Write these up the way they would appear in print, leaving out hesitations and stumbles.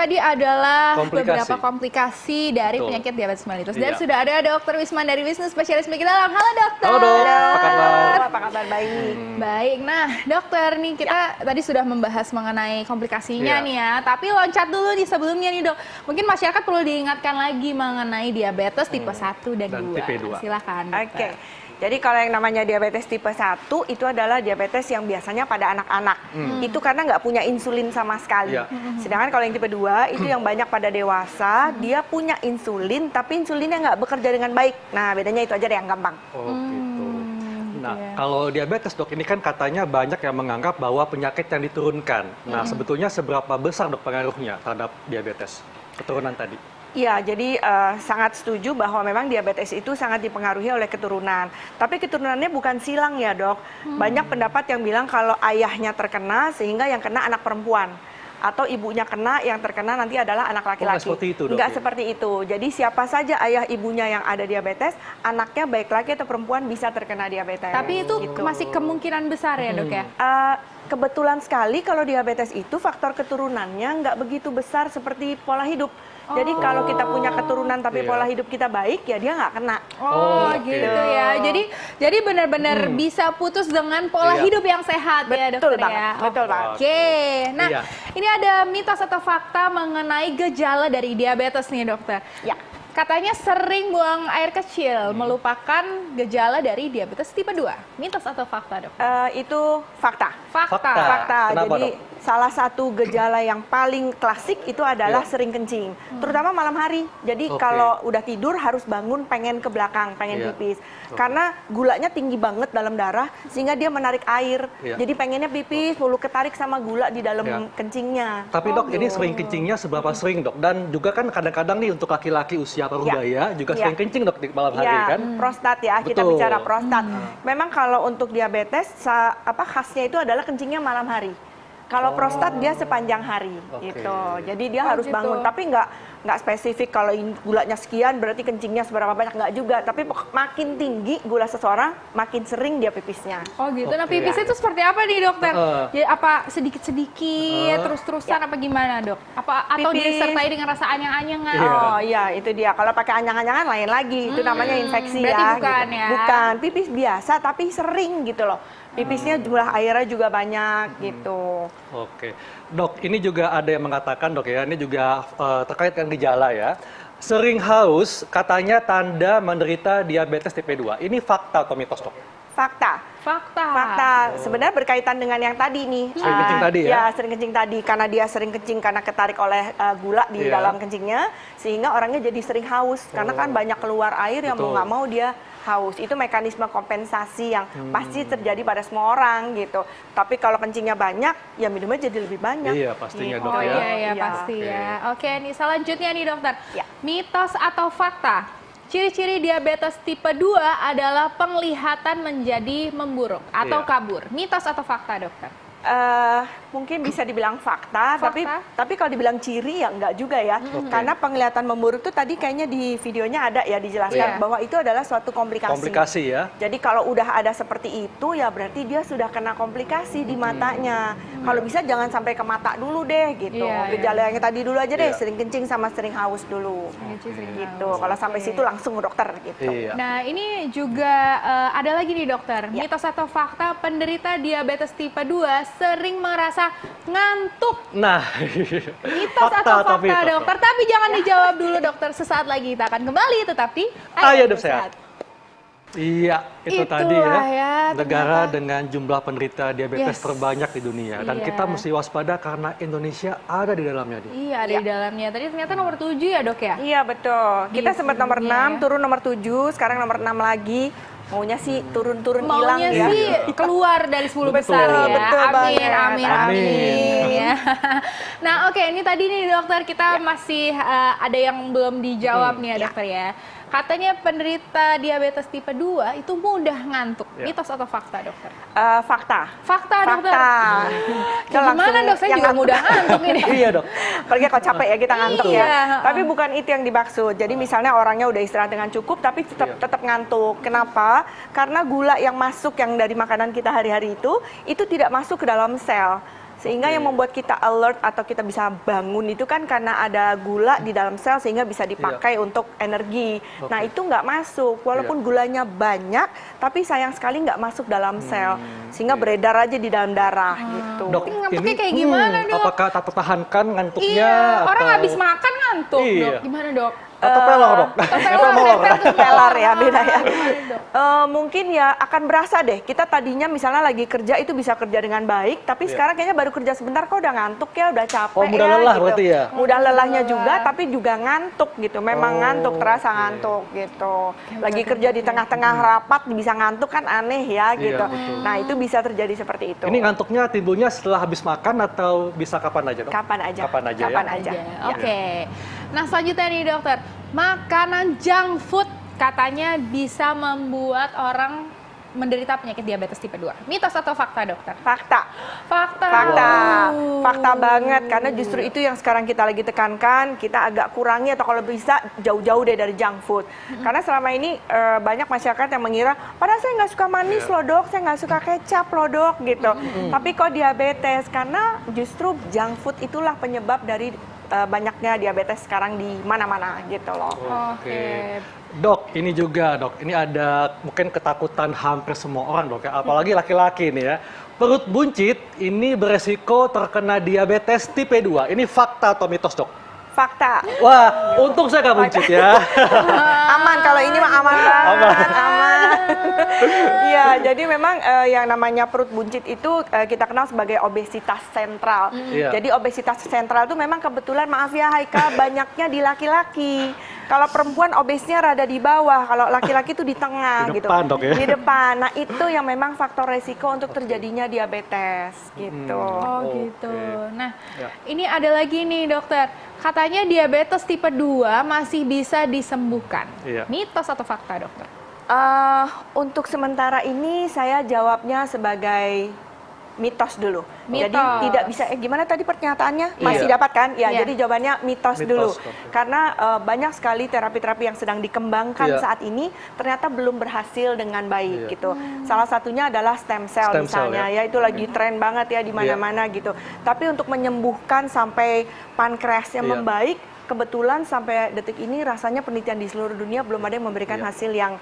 tadi adalah Komplikasi. beberapa komplikasi dari Betul. penyakit diabetes mellitus. Dan Iya. sudah ada Dokter Wisman dari Wisnu Spesialis Penyakit Dalam. Halo dokter. Halo dok, apa kabar? Apa kabar? Baik. Baik, nah dokter nih kita tadi sudah membahas mengenai komplikasinya Iya. nih ya. Tapi loncat dulu nih sebelumnya nih dok. Mungkin masyarakat perlu diingatkan lagi mengenai diabetes tipe 1 dan 2. tipe 2. Silakan. Oke. Jadi kalau yang namanya diabetes tipe 1 itu adalah diabetes yang biasanya pada anak-anak. Itu karena nggak punya insulin sama sekali. Iya. Sedangkan kalau yang tipe 2 itu yang banyak pada dewasa, dia punya insulin tapi insulinnya nggak bekerja dengan baik. Nah, bedanya itu aja deh yang gampang. Oh gitu. Nah, iya. kalau diabetes dok, ini kan katanya banyak yang menganggap bahwa penyakit yang diturunkan. Nah, sebetulnya seberapa besar dok pengaruhnya terhadap diabetes? Keturunan tadi. Iya, jadi sangat setuju bahwa memang diabetes itu sangat dipengaruhi oleh keturunan. Tapi keturunannya bukan silang ya dok. Banyak pendapat yang bilang kalau ayahnya terkena sehingga yang kena anak perempuan. Atau ibunya kena, yang terkena nanti adalah anak laki-laki. nggak seperti itu, Dok, Nggak ya? seperti itu. Jadi siapa saja ayah ibunya yang ada diabetes, anaknya baik laki atau perempuan bisa terkena diabetes. Tapi itu Gitu. masih kemungkinan besar ya dok ya. Kebetulan sekali kalau diabetes itu faktor keturunannya nggak begitu besar seperti pola hidup. Jadi kalau kita punya keturunan tapi Iya. pola hidup kita baik, ya dia nggak kena. Oh, oke. gitu ya. Jadi benar-benar bisa putus dengan pola Iya. hidup yang sehat ya Betul dokter banget, ya. betul banget. Oke. Nah, Iya. ini ada mitos atau fakta mengenai gejala dari diabetes nih dokter. Ya. Katanya sering buang air kecil melupakan gejala dari diabetes tipe 2. Mitos atau fakta dok? Itu fakta. Fakta. Fakta. Kenapa, Jadi Dok? salah satu gejala yang paling klasik itu adalah Iya. sering kencing, terutama malam hari. Jadi Oke. kalau udah tidur harus bangun pengen ke belakang, pengen Iya. pipis. Oke. Karena gulanya tinggi banget dalam darah sehingga dia menarik air. Iya. Jadi pengennya pipis, mulu ketarik sama gula di dalam Iya. kencingnya. Tapi dok, ini sering kencingnya seberapa sering dok? Dan juga kan kadang-kadang nih untuk laki-laki usia parubaya juga Iya. sering kencing dok di malam hari Iya, kan? prostat ya, kita Betul. bicara prostat. Memang kalau untuk diabetes, khasnya itu adalah kencingnya malam hari. Kalau prostat dia sepanjang hari, Oke. gitu. Jadi dia harus gitu. bangun, tapi nggak spesifik kalau gulanya sekian berarti kencingnya seberapa banyak, nggak juga. Tapi makin tinggi gula seseorang, makin sering dia pipisnya. Oh gitu. Nah Oke. pipisnya itu seperti apa nih dokter? Heeh. Ya, apa sedikit-sedikit, terus-terusan apa gimana dok? Atau Pipis. disertai dengan rasa anyang-anyangan? Iya. Oh iya, itu dia. Kalau pakai anyang-anyangan lain lagi, itu namanya infeksi berarti ya. bukan gitu. ya? Bukan, pipis biasa tapi sering gitu loh. Pipisnya jumlah airnya juga banyak gitu. Oke, dok, ini juga ada yang mengatakan dok ya, ini juga terkait dengan gejala ya. Sering haus katanya tanda menderita diabetes tipe 2. Ini fakta atau mitos dok? Fakta. Fakta. Sebenarnya berkaitan dengan yang tadi nih. Sering kencing tadi ya? Ya, sering kencing tadi. Karena dia sering kencing karena ketarik oleh gula di Iya. dalam kencingnya. Sehingga orangnya jadi sering haus. Karena kan banyak keluar air yang mau Betul. nggak mau dia haus. Itu mekanisme kompensasi yang pasti terjadi pada semua orang gitu. Tapi kalau kencingnya banyak, ya minumnya jadi lebih banyak. Iya, pastinya, Gitu. Dok, Oh ya. iya Iya. pasti ya. Oke nih selanjutnya nih dokter. Ya. Mitos atau fakta? Ciri-ciri diabetes tipe 2 adalah penglihatan menjadi memburuk atau Iya. kabur. Mitos atau fakta dokter? Mungkin bisa dibilang fakta, Fakta? tapi kalau dibilang ciri ya enggak juga ya. Karena penglihatan memburuk itu tadi kayaknya di videonya ada ya Iya. dijelaskan bahwa itu adalah suatu komplikasi. Komplikasi ya? Jadi kalau udah ada seperti itu ya berarti dia sudah kena komplikasi di matanya. Kalau bisa jangan sampai ke mata dulu deh gitu. Iya, iya. Gejala yang tadi dulu aja deh, Iya. sering kencing sama sering haus dulu. Gitu. haus. Kalau sampai Oke. situ langsung ke dokter gitu. Iya. Nah ini juga ada lagi nih dokter. Ya. Mitos atau fakta penderita diabetes tipe 2 sering merasa ngantuk. Nah, Mitos atau fakta mitos, Dok. dokter? Tapi jangan dijawab dulu dokter. Sesaat lagi kita akan kembali tetap di Ayo Hidup Sehat. Iya, itu Itulah tadi ya, ya, negara ternyata. dengan jumlah penderita diabetes Yes. terbanyak di dunia. Dan Iya. kita mesti waspada karena Indonesia ada di dalamnya. Nih. Iya ada di dalamnya. Tadi ternyata nomor 7 ya dok ya? Iya betul. Kita Gitu sempat nomor sebenarnya 6, ya. turun nomor 7, sekarang nomor 6 lagi. Maunya sih turun-turun hilang Maunya ya. sih keluar dari 10 Betul. besar ya. Betul Amin, banget. amin, Amin. amin. Ya. Nah oke ini tadi nih dokter kita masih ada yang belum dijawab nih ya dokter ya. Katanya penderita diabetes tipe 2 itu mudah ngantuk. Ya. Mitos atau fakta dokter? Fakta. Fakta dokter. Fakta. Ya, gimana dok? Saya juga mudah ngantuk ini. Iya dok. Apalagi kalau capek ya kita ngantuk Iya. ya. Tapi bukan itu yang dimaksud. Jadi misalnya orangnya udah istirahat dengan cukup tapi tetap ngantuk. Kenapa? Karena gula yang masuk yang dari makanan kita hari-hari itu tidak masuk ke dalam sel. Sehingga yang membuat kita alert atau kita bisa bangun itu kan karena ada gula di dalam sel sehingga bisa dipakai untuk energi. Nah itu nggak masuk, walaupun gulanya banyak, tapi sayang sekali nggak masuk dalam sel, sehingga beredar aja di dalam darah gitu. Dok, Ngantuknya kayak gimana, Dok? apakah tak tertahankan ngantuknya? Iya, orang atau- habis makan ngantuk, Iya. Dok. Gimana, Dok? Atau pelor, Dok? Pelar ya, beda ya. Mungkin ya akan berasa deh, kita tadinya misalnya lagi kerja itu bisa kerja dengan baik, tapi sekarang kayaknya baru kerja sebentar kok udah ngantuk ya, udah capek Oh, mudah ya lelah gitu. berarti ya? Mudah lelahnya juga, tapi juga ngantuk gitu, memang ngantuk, terasa ngantuk gitu. Lagi kerja di tengah-tengah rapat bisa ngantuk kan aneh ya gitu. betul. Nah itu bisa terjadi seperti itu. Ini ngantuknya timbulnya setelah habis makan atau bisa kapan aja, Dok? Kapan aja. Kapan aja ya? Kapan aja. Oke. Nah, selanjutnya nih, dokter. Makanan junk food katanya bisa membuat orang menderita penyakit diabetes tipe 2. Mitos atau fakta, dokter? Fakta. Fakta. Fakta banget, karena justru itu yang sekarang kita lagi tekankan, kita agak kurangi atau kalau bisa jauh-jauh deh dari junk food. Karena selama ini banyak masyarakat yang mengira, padahal saya nggak suka manis loh dok, saya nggak suka kecap loh dok gitu. Tapi kok diabetes? Karena justru junk food itulah penyebab dari banyaknya diabetes sekarang di mana-mana gitu loh. Oke. Dok, ini juga dok, ini ada mungkin ketakutan hampir semua orang dok ya, apalagi laki-laki nih ya. Perut buncit ini beresiko terkena diabetes tipe 2. Ini fakta atau mitos dok? Fakta. Wah, untung saya nggak buncit ya. Aman, kalau ini mah aman banget, aman. Iya, jadi memang yang namanya perut buncit itu kita kenal sebagai obesitas sentral. Iya. Jadi obesitas sentral itu memang kebetulan, maaf ya Haika, banyaknya di laki-laki. Kalau perempuan obesnya rada di bawah, kalau laki-laki itu di tengah Di gitu. depan, Dok, ya? Di depan. Nah, itu yang memang faktor resiko untuk terjadinya diabetes gitu. Oh Oke. gitu. Nah, Ya. ini ada lagi nih dokter. Katanya diabetes tipe 2 masih bisa disembuhkan. Iya. Mitos atau fakta, dokter? Untuk sementara ini saya jawabnya sebagai mitos dulu. Mitos. Jadi tidak bisa, gimana tadi pernyataannya? Masih Iya. dapat kan? Ya, Iya. jadi jawabannya mitos Mitos, dulu. oke. Karena banyak sekali terapi-terapi yang sedang dikembangkan Iya. saat ini ternyata belum berhasil dengan baik Iya. gitu. Salah satunya adalah stem cell Stem cell, misalnya, ya. ya itu lagi tren banget ya di mana-mana gitu. Tapi untuk menyembuhkan sampai pankreasnya Iya. membaik, kebetulan sampai detik ini rasanya penelitian di seluruh dunia belum ada yang memberikan Iya. hasil yang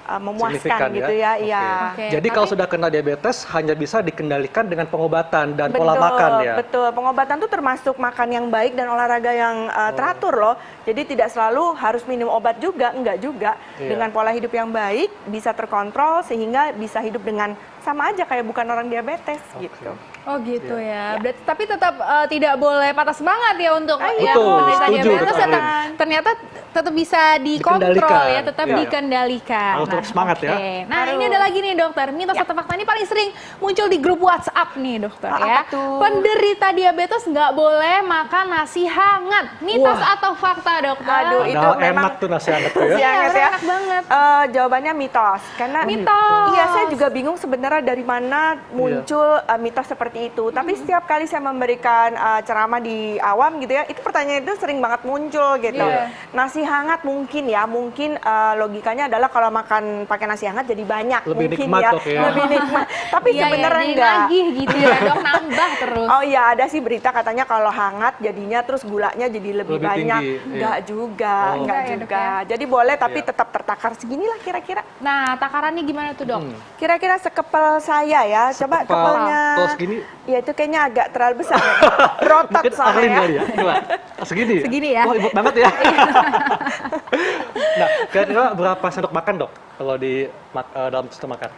memuaskan Signifikan, gitu ya. Oke. Iya. Oke, Jadi kalau tapi- sudah kena diabetes hanya bisa dikendalikan dengan pengobatan dan pola makan ya. Betul, pengobatan tuh termasuk makan yang baik dan olahraga yang teratur loh. Jadi tidak selalu harus minum obat juga, enggak juga. Iya. Dengan pola hidup yang baik bisa terkontrol sehingga bisa hidup dengan sama aja kayak bukan orang diabetes gitu. Oh gitu ya. Berarti tapi tetap tidak boleh patah semangat ya untuk yang Betul, menderita setuju, diabetes. Dr. Tetap, Alin. ternyata tetap bisa dikontrol Dikendalikan. ya, tetap Iya. dikendalikan. Harus tetap semangat ya. oke. Nah Harus. ini ada lagi nih dokter. Mitos atau fakta ini paling sering muncul di grup WhatsApp nih dokter Apa ya. tuh? Penderita diabetes nggak boleh makan nasi hangat. Mitos Wah. atau fakta dokter? Aduh, itu Padahal memang- enak tuh nasi hangat tuh ya. Iya, Iya, ya. enak banget. Jawabannya mitos. Karena Mitos. Iya, saya juga bingung sebenarnya dari mana muncul mitos seperti itu. Tapi setiap kali saya memberikan ceramah di awam gitu ya, itu pertanyaan itu sering banget muncul gitu. Iya. Nasi hangat mungkin ya, mungkin logikanya adalah kalau makan pakai nasi hangat jadi banyak, Lebih mungkin nikmat, ya, Dok, ya. lebih nikmat. Tapi Iya, sebenarnya jadi enggak. nagih gitu ya dok, nambah terus. Oh iya, ada sih berita katanya kalau hangat jadinya terus gulanya jadi lebih Lebih banyak. tinggi, iya. Enggak juga, Oh. enggak Enggak ya, Dok, juga. ya? Jadi boleh tapi Iya. tetap tertakar seginilah kira-kira. Nah takarannya gimana tuh dok? Kira-kira sekepel saya ya. Coba Sekepal. kepalnya. Kalau segini? Ya itu kayaknya agak terlalu besar. Berotot Mungkin soalnya Arlin ya. kali ya. Coba. Segini. Segini ya. Wah, imut banget ya. Nah, kira-kira berapa sendok makan, Dok? Kalau di dalam sistem makan?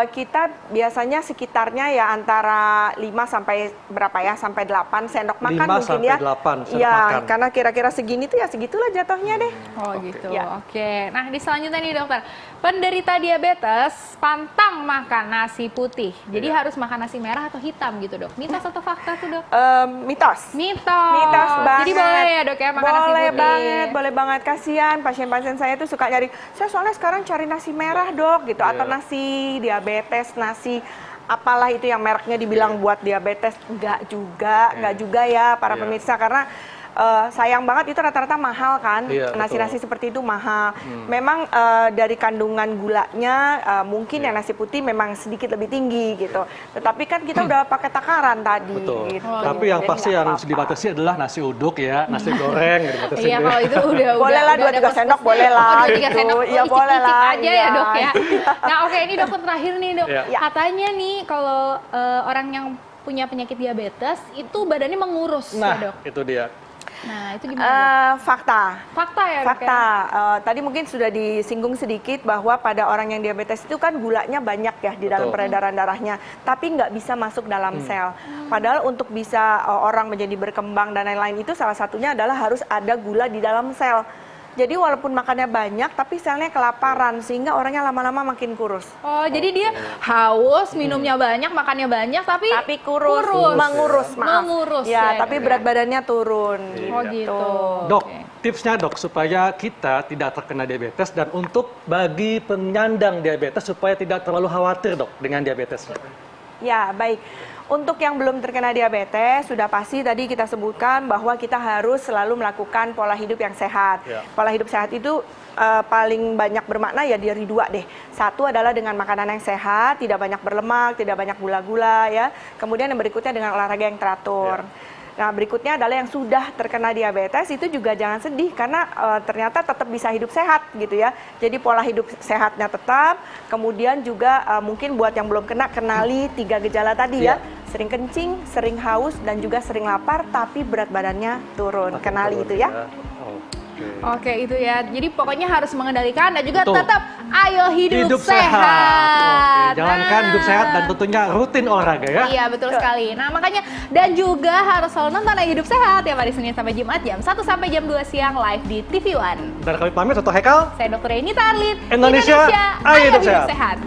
Kita biasanya sekitarnya ya antara 5 sampai berapa ya, sampai 8 sendok makan 5 mungkin sampai ya. 8 sendok Iya, makan. karena kira-kira segini tuh ya segitulah jatuhnya deh. Oh gitu, Ya. oke. Nah di selanjutnya nih dokter, penderita diabetes pantang makan nasi putih. Jadi Iya. harus makan nasi merah atau hitam gitu dok. Mitos atau fakta tuh dok? Mitos. Mitos. Mitos banget. Jadi boleh ya dok ya makan nasi Boleh putih. banget, boleh banget. Kasihan pasien-pasien saya tuh suka nyari, saya soalnya sekarang cari nasi merah dok gitu, Iya. atau nasi diabetes, nasi apalah itu yang mereknya dibilang buat diabetes. Enggak juga ya para Iya. pemirsa, karena sayang banget itu rata-rata mahal kan, Iya, nasi-nasi betul. seperti itu mahal. Memang dari kandungan gulanya mungkin yang nasi putih memang sedikit lebih tinggi gitu. Tetapi kan kita udah pakai takaran tadi. Betul. Gitu. Tapi yang Jadi pasti nggak yang harus apa-apa. dibatasi adalah nasi uduk ya, nasi goreng gitu dibatasi. Iya, kalau itu udah Boleh lah, udah 2-3 ada sendok plus-plusnya. boleh lah, Oh, 2-3 gitu. sendok. Oh, Iya, boleh icip-icip lah, aja ya, iya. Dok ya. Nah, oke, ini dokter terakhir nih, Dok. Iya. Katanya nih kalau orang yang punya penyakit diabetes itu badannya mengurus Nah, ya, Dok. itu dia. Nah, itu gimana, Dok? Fakta. Fakta ya, Dok? Fakta. Ya? Tadi mungkin sudah disinggung sedikit bahwa pada orang yang diabetes itu kan gulanya banyak ya di dalam Betul. peredaran darahnya, tapi nggak bisa masuk dalam sel. Padahal untuk bisa orang menjadi berkembang dan lain-lain itu salah satunya adalah harus ada gula di dalam sel. Jadi walaupun makannya banyak, tapi selnya kelaparan sehingga orangnya lama-lama makin kurus. Oh, jadi dia haus, minumnya banyak, makannya banyak, tapi Kurus, mengurus, maaf. Mengurus, ya, ya, tapi Dok, berat ya. badannya turun. Oh, gitu. Dok, Oke. tipsnya dok supaya kita tidak terkena diabetes dan untuk bagi penyandang diabetes supaya tidak terlalu khawatir dok dengan diabetesnya. Ya, baik. Untuk yang belum terkena diabetes, sudah pasti tadi kita sebutkan bahwa kita harus selalu melakukan pola hidup yang sehat. Ya. Pola hidup sehat itu paling banyak bermakna ya dari dua deh. Satu adalah dengan makanan yang sehat, tidak banyak berlemak, tidak banyak gula-gula ya. Kemudian yang berikutnya dengan olahraga yang teratur. Nah, berikutnya adalah yang sudah terkena diabetes itu juga jangan sedih karena ternyata tetap bisa hidup sehat gitu ya. Jadi pola hidup sehatnya tetap, kemudian juga mungkin buat yang belum kena kenali 3 gejala tadi ya. Sering kencing, sering haus dan juga sering lapar tapi berat badannya turun. Kenali itu ya. Oke, itu ya. Jadi pokoknya harus mengendalikan dan juga Betul. tetap ayo hidup sehat. Oke, jalankan hidup sehat dan tentunya rutin olahraga ya. Iya, betul sekali. Nah, makanya dan juga harus selalu nonton Ayo Hidup Sehat ya hari Senin sampai Jumat jam 1 sampai jam 2 siang live di TV One. Dan kami pamit, Toto Hekal. Saya Dr. Eni Tarlin. Indonesia, ayo hidup sehat.